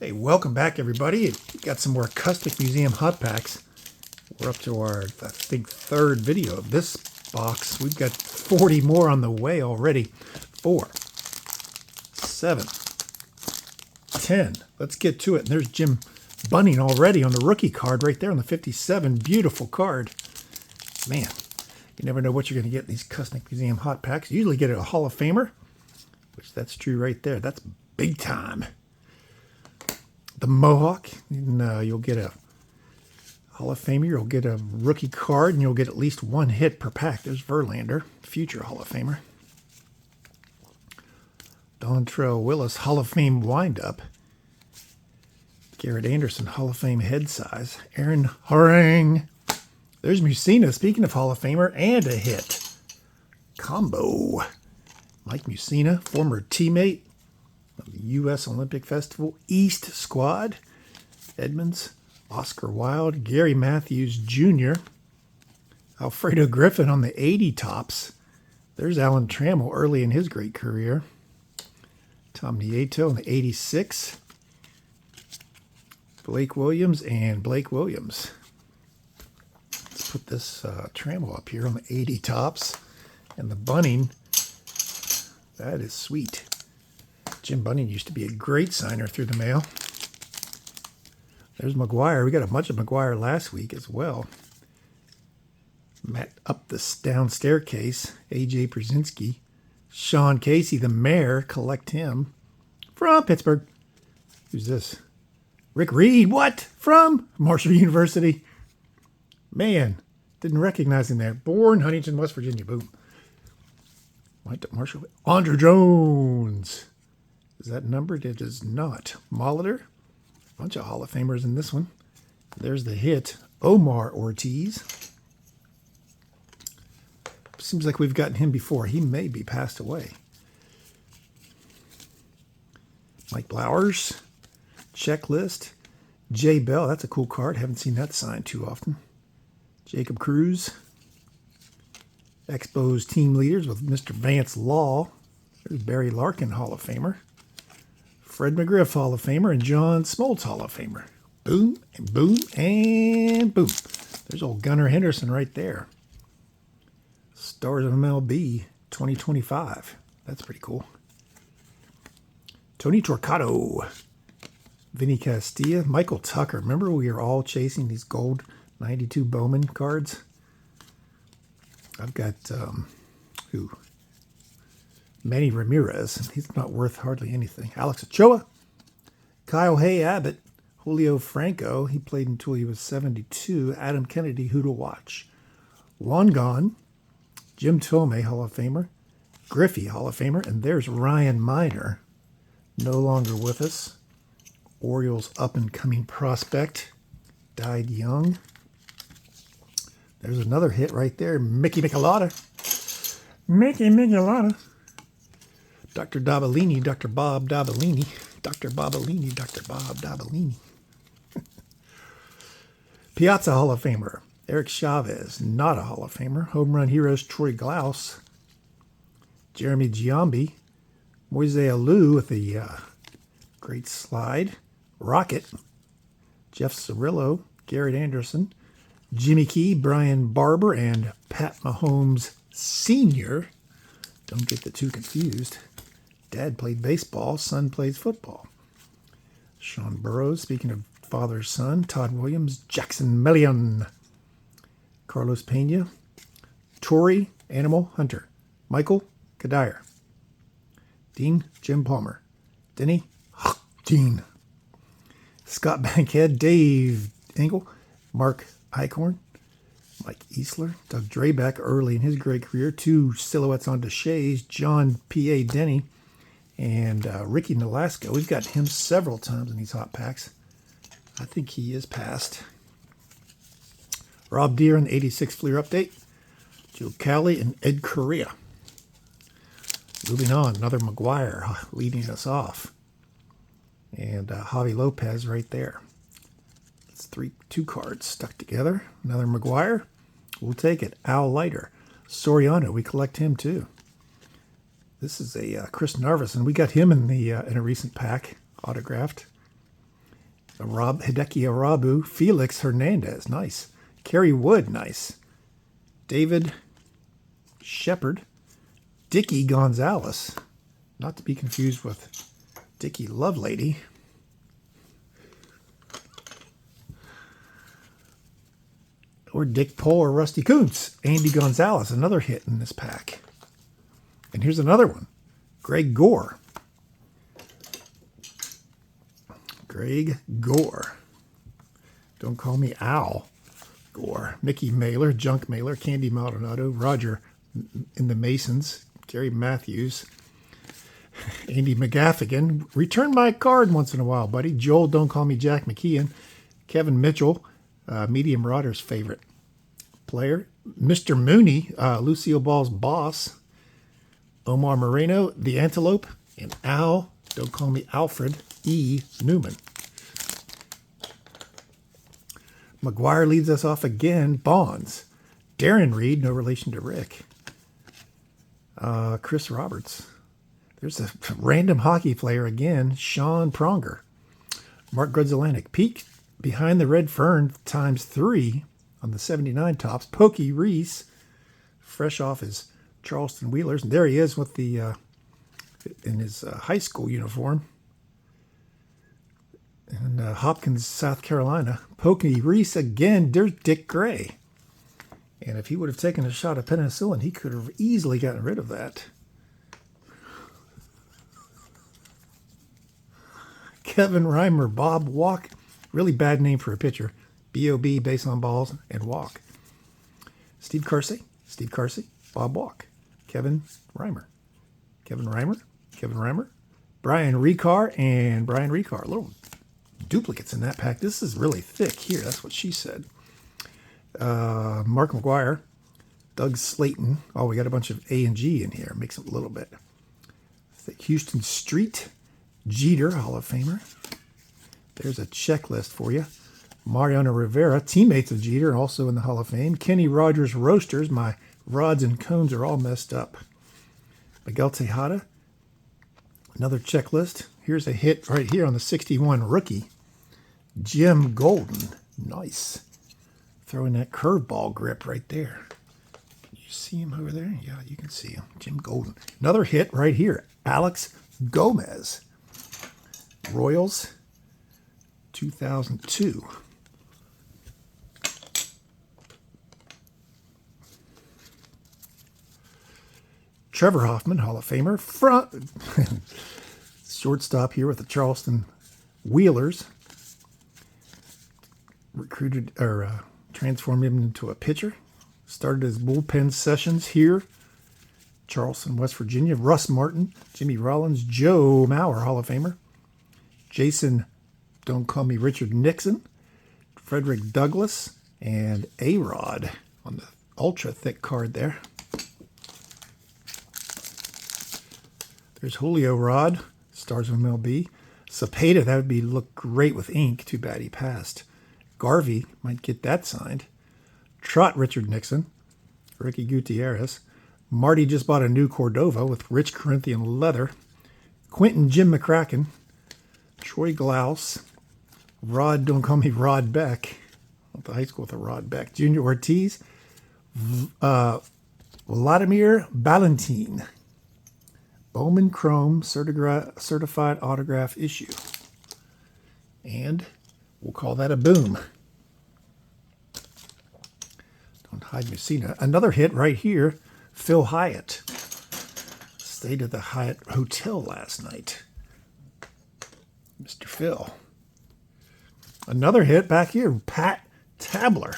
Hey, welcome back, everybody. We got some more Kusnick Museum Hot Packs. We're up to our, I think, third video of this box. We've got 40 more on the way already. 4, 7, 10. Let's get to it. And there's Jim Bunning already on the rookie card right there on the 57. Beautiful card. Man, you never know what you're going to get in these Kusnick Museum Hot Packs. You usually get a Hall of Famer, which that's true right there. That's big time. The Mohawk, and you'll get a Hall of Famer, you'll get a rookie card, and you'll get at least one hit per pack. There's Verlander, future Hall of Famer. Dontrell Willis, Hall of Fame windup. Garrett Anderson, Hall of Fame head size. Aaron Harang. There's Mussina, speaking of Hall of Famer, and a hit. Combo. Mike Mussina, former teammate of the U.S. Olympic Festival East Squad. Edmonds, Oscar Wilde, Gary Matthews Jr., Alfredo Griffin on the 80 tops. There's Alan Trammell early in his great career. Tom Nieto on the 86. Blake Williams and Blake Williams. Let's put this Trammell up here on the 80 tops. And the Bunning, that is sweet. Jim Bunning used to be a great signer through the mail. There's McGuire. We got a bunch of McGuire last week as well. Matt up the down staircase. A.J. Brzezinski. Sean Casey, the mayor. Collect him. From Pittsburgh. Who's this? Rick Reed. What? From Marshall University. Man, didn't recognize him there. Born Huntington, West Virginia. Boom. Went to Marshall. Andrew Jones. Is that numbered? It is not. Molitor. Bunch of Hall of Famers in this one. There's the hit. Omar Ortiz. Seems like we've gotten him before. He may be passed away. Mike Blowers. Checklist. Jay Bell. That's a cool card. Haven't seen that signed too often. Jacob Cruz. Expos team leaders with Mr. Vance Law. There's Barry Larkin, Hall of Famer. Fred McGriff, Hall of Famer, and John Smoltz, Hall of Famer. Boom, and boom, and boom. There's old Gunnar Henderson right there. Stars of MLB 2025. That's pretty cool. Tony Torquato. Vinny Castilla. Michael Tucker. Remember we were all chasing these gold 92 Bowman cards? I've got, who? Manny Ramirez. He's not worth hardly anything. Alex Ochoa. Kyle Hay Abbott. Julio Franco. He played until he was 72. Adam Kennedy, who to watch. Long gone. Jim Thome, Hall of Famer. Griffey, Hall of Famer. And there's Ryan Miner. No longer with us. Orioles up-and-coming prospect. Died young. There's another hit right there. Mickey Michelada. Mickey Michelada. Dr. Dabalini, Dr. Bob Dabalini. Dr. Bobalini, Dr. Bob Dabalini. Piazza Hall of Famer. Eric Chavez, not a Hall of Famer. Home run heroes Troy Glaus. Jeremy Giambi. Moise Alou with the great slide. Rocket. Jeff Cirillo. Garrett Anderson. Jimmy Key, Brian Barber, and Pat Mahomes Sr. Don't get the two confused. Dad played baseball, son plays football. Sean Burrows, speaking of father-son. Todd Williams, Jackson Melian. Carlos Pena. Torrey, Animal Hunter. Michael Kadire. Dean, Jim Palmer. Denny, Dean. Scott Bankhead, Dave Engel. Mark Eichhorn, Mike Easler, Doug Drabeck early in his great career. 2 silhouettes on Deshays, John P.A. Denny, and Ricky Nolasco. We've got him several times in these hot packs. I think he is passed. Rob Deere in the 86 Fleer Update. Joe Cowley and Ed Correa. Moving on, another McGuire leading us off. And Javi Lopez right there. 2 cards stuck together. Another McGuire. We'll take it. Al Leiter. Soriano. We collect him too. This is a Chris Narvis, and we got him in a recent pack, autographed. Hideki Arabu, Felix Hernandez, nice. Kerry Wood, nice. David Shepard, Dickie Gonzalez, not to be confused with Dickie Lovelady. Or Dick Pohl or Rusty Kuntz. Andy Gonzalez, another hit in this pack. And here's another one. Greg Gore. Greg Gore. Don't call me Al Gore. Mickey Mailer, Junk Mailer, Candy Maldonado, Roger in the Masons, Gary Matthews, Andy McGaffigan. Return my card once in a while, buddy. Joel, Don't Call Me Jack McKeon. Kevin Mitchell, Medium Marauders favorite player. Mr. Mooney, Lucille Ball's boss. Omar Moreno, The Antelope. And Al, Don't Call Me Alfred E. Newman. McGuire leads us off again. Bonds. Darren Reed, no relation to Rick. Chris Roberts. There's a random hockey player again. Sean Pronger. Mark Grudzelanek. Peak behind the red fern ×3 on the 79 tops. Pokey Reese, fresh off his Charleston Wheelers. And there he is with the in his high school uniform. And Hopkins, South Carolina. Pokey Reese again. There's Dick Gray. And if he would have taken a shot of penicillin, he could have easily gotten rid of that. Kevin Reimer, Bob Walk. Really bad name for a pitcher. B.O.B., base on balls, and walk. Steve Carsey, Bob Walk. Kevin Reimer. Brian Ricard and Brian Ricard. Little duplicates in that pack. This is really thick here. That's what she said. Mark McGuire. Doug Slayton. Oh, we got a bunch of A and G in here. Makes it a little bit. Houston Street. Jeter, Hall of Famer. There's a checklist for you. Mariano Rivera, teammates of Jeter, also in the Hall of Fame. Kenny Rogers Roasters. My rods and cones are all messed up. Miguel Tejada. Another checklist. Here's a hit right here on the 61 rookie. Jim Golden. Nice. Throwing that curveball grip right there. Can you see him over there? Yeah, you can see him. Jim Golden. Another hit right here. Alex Gomez. Royals, 2002. Trevor Hoffman, Hall of Famer. Shortstop here with the Charleston Wheelers. Recruited or transformed him into a pitcher. Started his bullpen sessions here. Charleston, West Virginia. Russ Martin, Jimmy Rollins, Joe Mauer, Hall of Famer. Jason, Don't Call Me Richard Nixon, Frederick Douglass, and A-Rod on the ultra thick card there. There's Julio Rod, stars of MLB. Cepeda, that would look great with ink. Too bad he passed. Garvey might get that signed. Trot Richard Nixon, Ricky Gutierrez. Marty just bought a new Cordova with rich Corinthian leather. Quentin Jim McCracken. Troy Glaus. Rod, Don't Call Me Rod Beck. Went to high school with a Rod Beck. Junior Ortiz. Vladimir Valentin. Bowman Chrome certified autograph issue. And we'll call that a boom. Don't hide Messina. Another hit right here. Phil Hyatt. Stayed at the Hyatt Hotel last night. Mr. Phil. Another hit back here. Pat Tabler.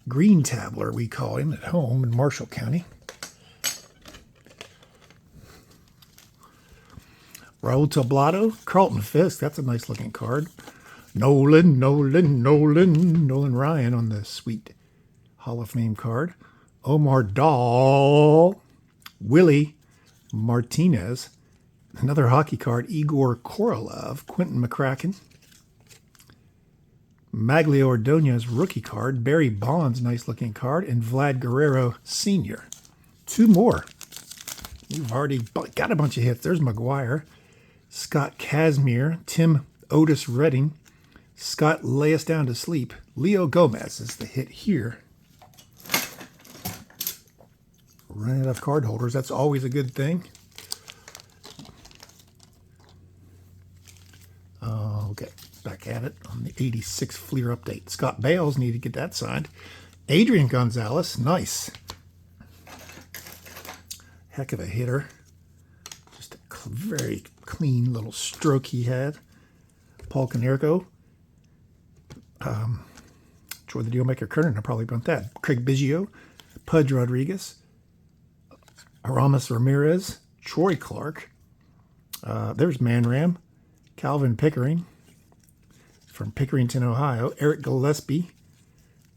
Green Tabler, we call him at home in Marshall County. Raul Tablado. Carlton Fisk. That's a nice looking card. Nolan Ryan on the sweet Hall of Fame card. Omar Dahl. Willie Martinez. Another hockey card, Igor Korolev, Quentin McCracken. Maglio Ordonez, rookie card. Barry Bonds, nice looking card. And Vlad Guerrero Sr. Two more. You've already got a bunch of hits. There's McGuire. Scott Kazmir. Tim Otis Redding. Scott, lay us down to sleep. Leo Gomez is the hit here. Running out of card holders. That's always a good thing. Okay, back at it on the 86 Fleer update. Scott Bales, need to get that signed. Adrian Gonzalez, nice. Heck of a hitter. Just a very clean little stroke he had. Paul Konerko. Troy the Dealmaker Kernan, I probably want that. Craig Biggio. Pudge Rodriguez. Aramis Ramirez. Troy Clark. There's Manram. Calvin Pickering from Pickerington, Ohio. Eric Gillespie.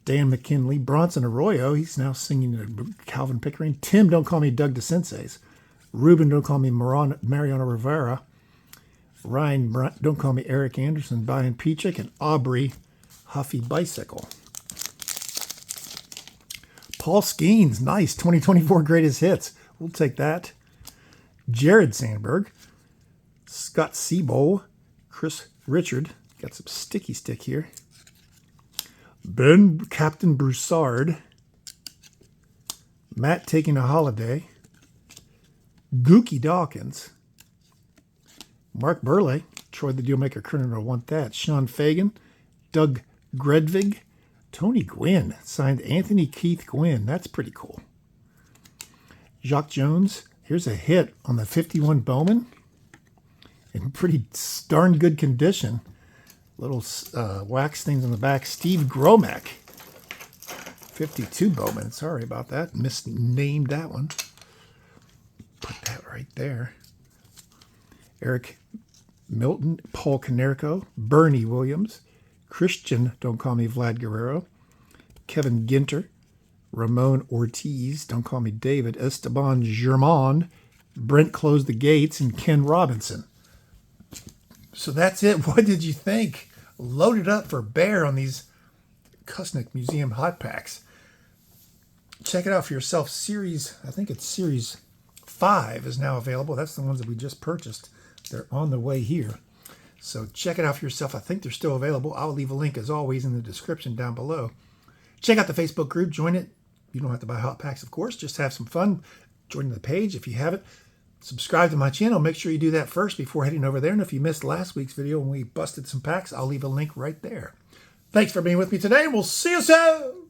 Dan McKinley. Bronson Arroyo. He's now singing Calvin Pickering. Tim, don't call me Doug DeSenseis. Ruben, don't call me Mariano Rivera. Ryan, don't call me Eric Anderson. Brian Pichik. And Aubrey Huffy Bicycle. Paul Skeens. Nice. 2024 greatest hits. We'll take that. Jared Sandberg. Scott Seabowl. Chris Richard. Got some sticky stick here. Ben Captain Broussard. Matt taking a holiday. Gookie Dawkins. Mark Burley. Troy the Dealmaker Kernan, I want that. Sean Fagan. Doug Gredvig. Tony Gwynn. Signed Anthony Keith Gwynn. That's pretty cool. Jacques Jones. Here's a hit on the 51 Bowman. In pretty darn good condition. Little wax things on the back. Steve Gromack. 52 Bowman. Sorry about that. Misnamed that one. Put that right there. Eric Milton. Paul Konerko. Bernie Williams. Christian, don't call me Vlad Guerrero. Kevin Ginter. Ramon Ortiz. Don't call me David. Esteban Germán. Brent Close the Gates. And Ken Robinson. So that's it. What did you think? Loaded up for bear on these Kusnick Museum Hot Packs. Check it out for yourself. I think it's Series 5 is now available. That's the ones that we just purchased. They're on the way here. So check it out for yourself. I think they're still available. I'll leave a link, as always, in the description down below. Check out the Facebook group. Join it. You don't have to buy Hot Packs, of course. Just have some fun. Join the page if you haven't. Subscribe to my channel. Make sure you do that first before heading over there. And if you missed last week's video when we busted some packs, I'll leave a link right there. Thanks for being with me today, and we'll see you soon.